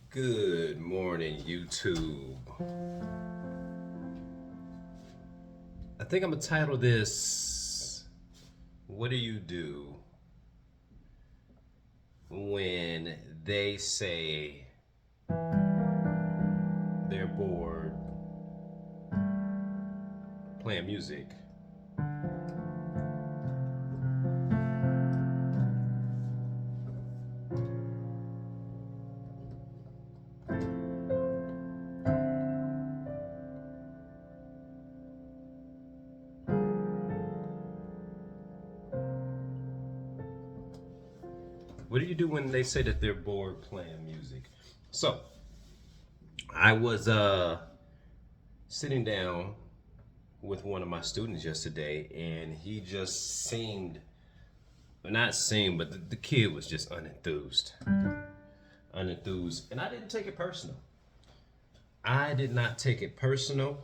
Good morning, YouTube. I think I'm gonna title this What Do You Do When They Say They're Bored Playing Music? What do you do when they say that they're bored playing music? So, I was sitting down with one of my students yesterday, and he just seemed, not seemed, but the kid was just unenthused, and I didn't take it personal. I did not take it personal,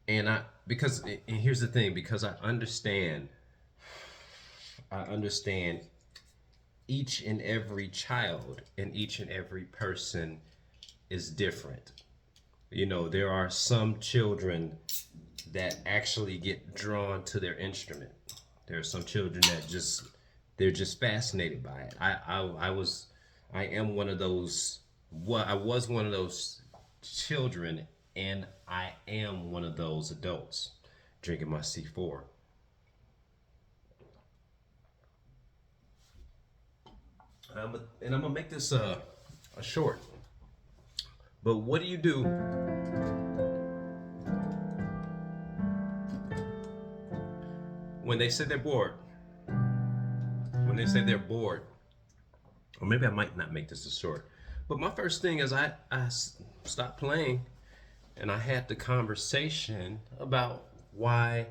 and here's the thing, because I understand each and every child and each and every person is different. There are some children that actually get drawn to their instrument. There are some children that they're just fascinated by it. I am one of those. Well, I was one of those children, and I am one of those adults drinking my C4. And I'm gonna make this a short. But what do you do when they say they're bored? When they say they're bored, or maybe I might not make this a short. But my first thing is I stopped playing, and I had the conversation about, why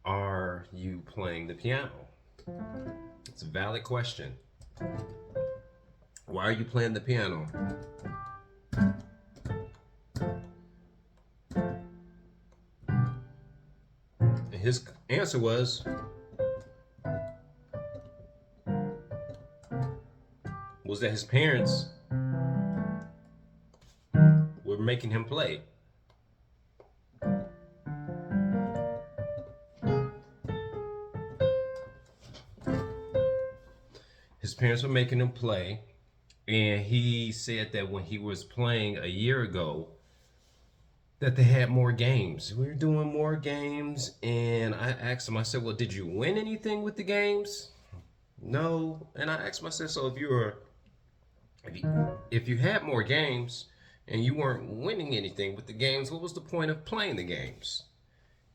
are you playing the piano? It's a valid question. Why are you playing the piano? And his answer was that his parents were making him play. His parents were making him play, and he said that when he was playing a year ago, that they had more games. We were doing more games, and I asked him, I said, well, did you win anything with the games? No. And I asked myself, so if you had more games and you weren't winning anything with the games, what was the point of playing the games?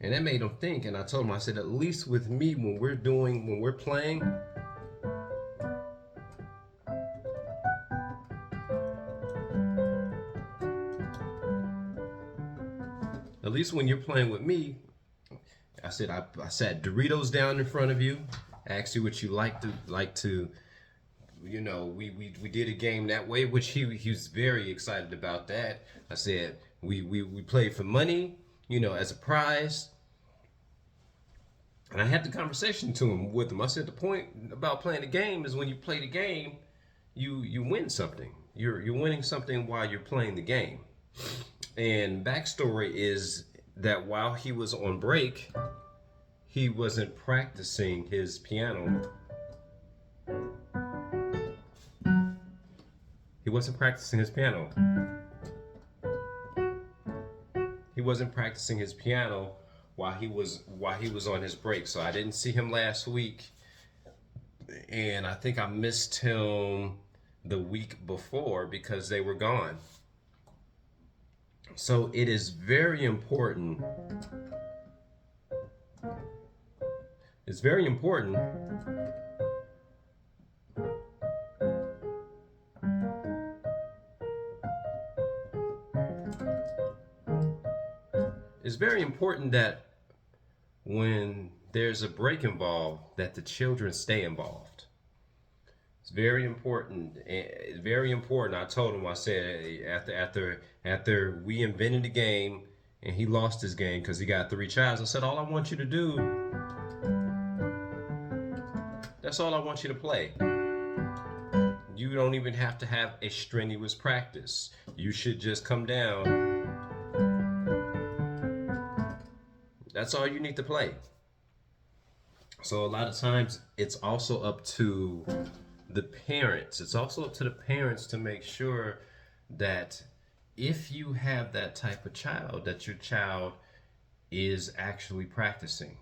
And that made him think, and I told him, I said, at least with me, when we're playing, at least when you're playing with me, I said, I sat Doritos down in front of you, asked you what you like to. We did a game that way, which he was very excited about that. I said we played for money, as a prize. And I had the conversation with him. I said the point about playing the game is, when you play the game, you win something. You're winning something while you're playing the game. And backstory is that while he was on break, he wasn't practicing his piano. He wasn't practicing his piano. He wasn't practicing his piano while he was on his break. So I didn't see him last week, and I think I missed him the week before because they were gone. So it is very important. It's very important it's very important that when there's a break involved, that the children stay involved. It's very important. It's very important. I told him, I said, after we invented the game and he lost his game because he got 3 tries, I said, that's all I want you to play. You don't even have to have a strenuous practice. You should just come down. That's all you need to play. So a lot of times it's also up to the parents. It's also up to the parents to make sure that if you have that type of child, that your child is actually practicing.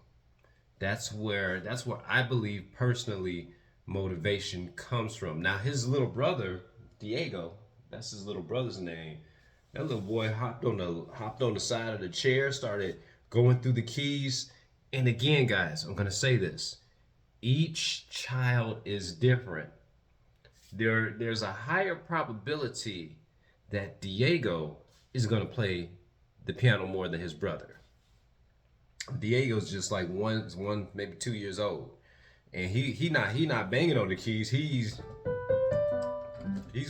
That's where I believe personally motivation comes from. Now his little brother, Diego, that's his little brother's name. That little boy hopped on the side of the chair, started going through the keys. And again, guys, I'm gonna say this. Each child is different. There's a higher probability that Diego is gonna play the piano more than his brother. Diego's just like one maybe 2 years old, and he not banging on the keys. He's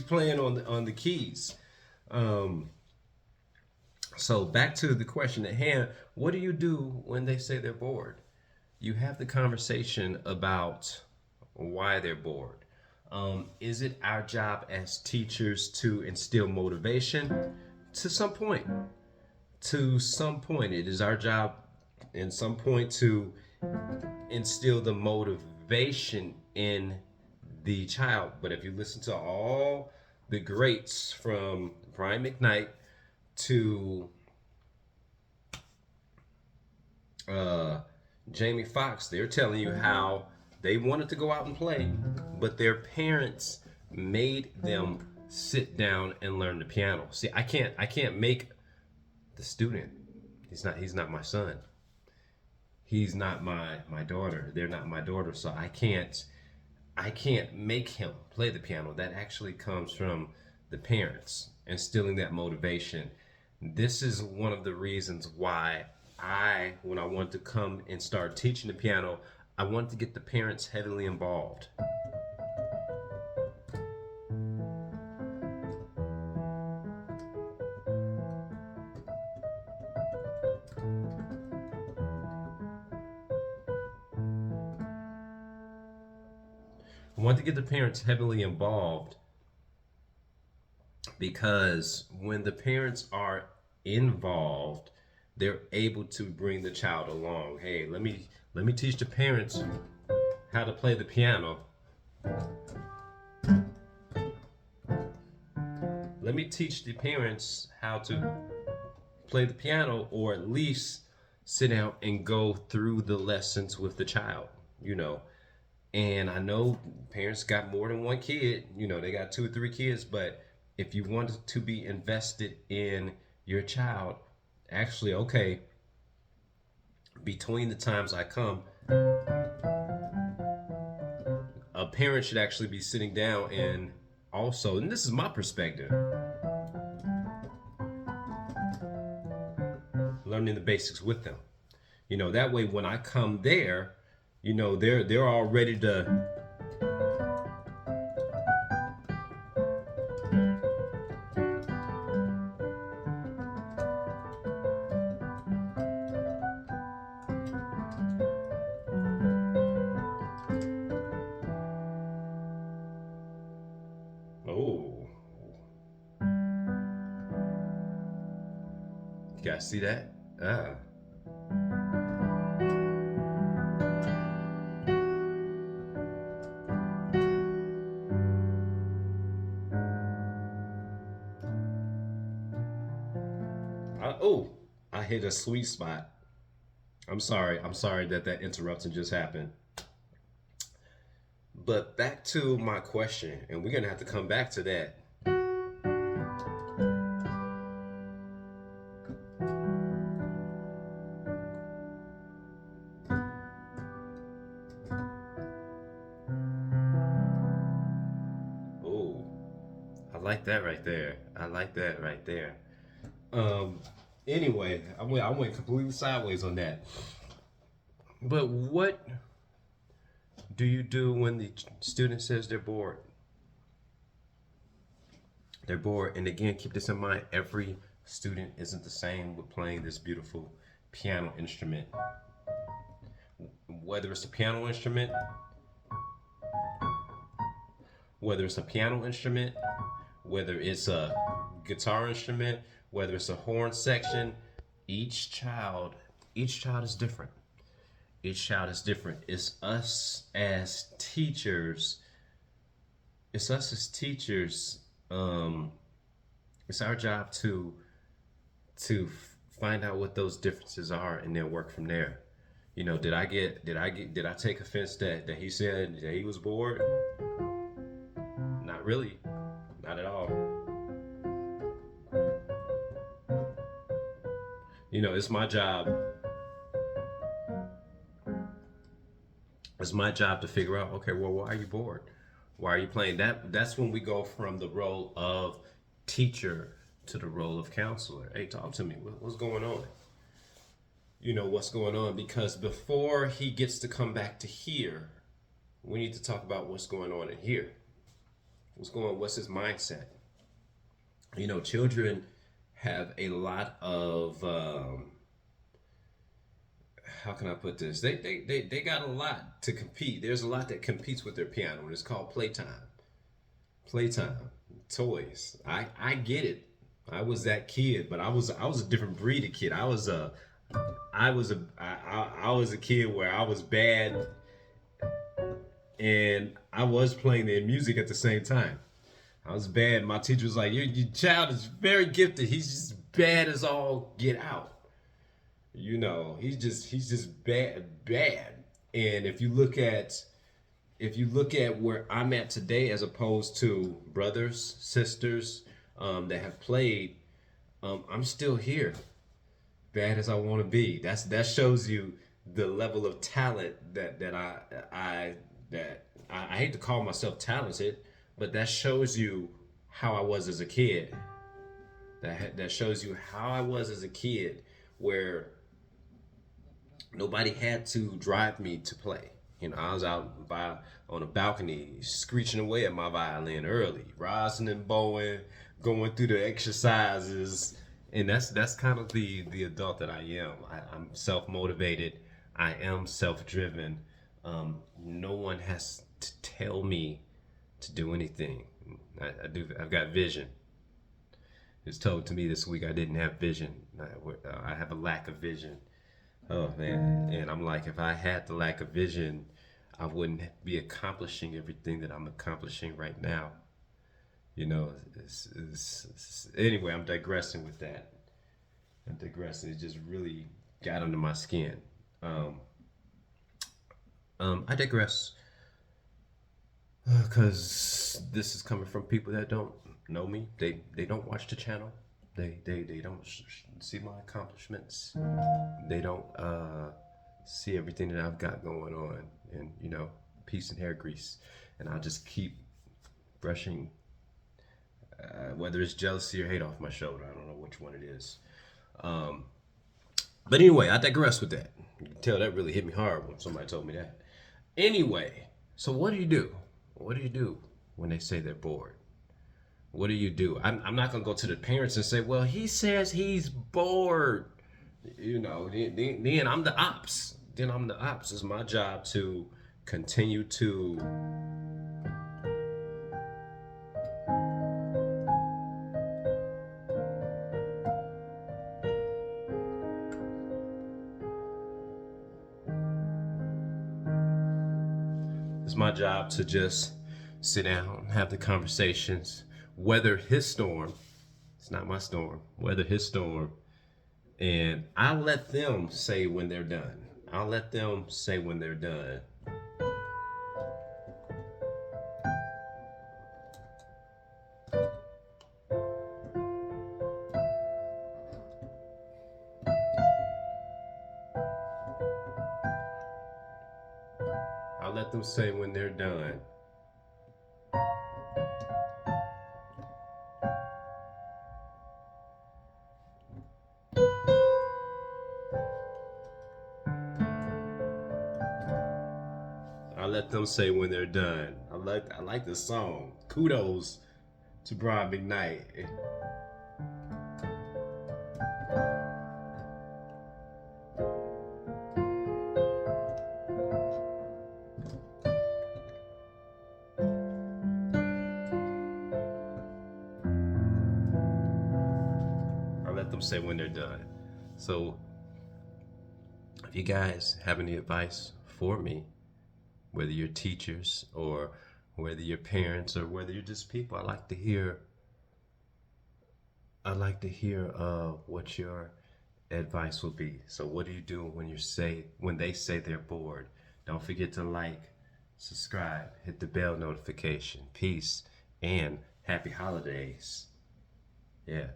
playing on the keys. So back to the question at hand: what do you do when they say they're bored? You have the conversation about why they're bored. Is it our job as teachers to instill motivation? To some point. To some point, it is our job in some point to instill the motivation in the child. But if you listen to all the greats from Brian McKnight to Jamie Foxx, they're telling you how they wanted to go out and play, but their parents made them sit down and learn the piano. See, I can't make the student. He's not my son. He's not my daughter. They're not my daughter, so I can't make him play the piano. That actually comes from the parents instilling that motivation. This is one of the reasons why when I wanted to come and start teaching the piano, I wanted to get the parents heavily involved. I wanted to get the parents heavily involved because when the parents are involved, they're able to bring the child along. Hey, let me teach the parents how to play the piano. Let me teach the parents how to play the piano, or at least sit down and go through the lessons with the child, And I know parents got more than one kid, they got 2 or 3 kids, but if you want to be invested in your child, actually, okay, between the times I come, a parent should actually be sitting down and also, and this is my perspective, learning the basics with them. That way when I come there, they're all ready to oh, you guys see that? I hit a sweet spot. I'm sorry that interruption just happened. But back to my question, and we're gonna have to come back to that. Oh, I like that right there. I like that right there. Anyway, I went completely sideways on that. But what do you do when the student says they're bored? They're bored, and again, keep this in mind. Every student isn't the same with playing this beautiful piano instrument. Whether it's a piano instrument whether it's a piano instrument, whether it's a guitar instrument, whether it's a horn section, each child, each child is different. Each child is different. It's us as teachers, um, it's our job to find out what those differences are and then work from there. You know, did I take offense that he said that he was bored? Not really. Not at all. You know, it's my job to figure out, okay, well, why are you bored? Why are you playing? That's when we go from the role of teacher to the role of counselor. Hey, talk to me. What's going on? You know what's going on, because before he gets to come back to here, we need to talk about what's going on in here. What's his mindset? You know, children have a lot of how can I put this? They got a lot to compete. There's a lot that competes with their piano, and it's called playtime. Playtime, toys. I get it. I was that kid, but I was a different breed of kid. I was a kid where I was bad and I was playing their music at the same time. I was bad. My teacher was like, your child is very gifted. He's just bad as all get out. You know, he's just bad. And if you look at where I'm at today, as opposed to brothers, sisters that have played, I'm still here, bad as I want to be. That shows you the level of talent that I hate to call myself talented, but that shows you how I was as a kid. That shows you how I was as a kid, where nobody had to drive me to play. You know, I was out on a balcony screeching away at my violin early, rising and bowing, going through the exercises, and that's kind of the adult that I am. I'm self motivated. I am self driven. No one has to tell me to do anything. I do. I've got vision. It was told to me this week I didn't have vision. I have a lack of vision. Oh man, and I'm like, if I had the lack of vision, I wouldn't be accomplishing everything that I'm accomplishing right now. You know, anyway, I'm digressing with that. I'm digressing. It just really got under my skin. Um, I digress because this is coming from people that don't know me. They don't watch the channel. They don't see my accomplishments. They don't see everything that I've got going on, and you know, peace and hair grease. And I'll just keep brushing, whether it's jealousy or hate, off my shoulder. I don't know which one it is. Um, but anyway, I digress with that. You can tell that really hit me hard when somebody told me that. Anyway, so what do you do? What do you do when they say they're bored? What do you do? I'm not gonna go to the parents and say, well, he says he's bored. You know, then I'm the ops. Then I'm the ops. It's my job to continue to it's my job to just sit down, have the conversations, weather his storm. It's not my storm. Weather his storm, and I'll let them say when they're done. I'll let them say when they're done. I'll let them say when they're done. I'll let them say when they're done. I like this song. Kudos to Brian McKnight. them say when they're done. So if you guys have any advice for me, whether you're teachers or whether you're parents or whether you're just people, I'd like to hear what your advice will be. So what do you do when they say they're bored? Don't forget to like, subscribe, hit the bell notification. Peace and happy holidays. Yeah.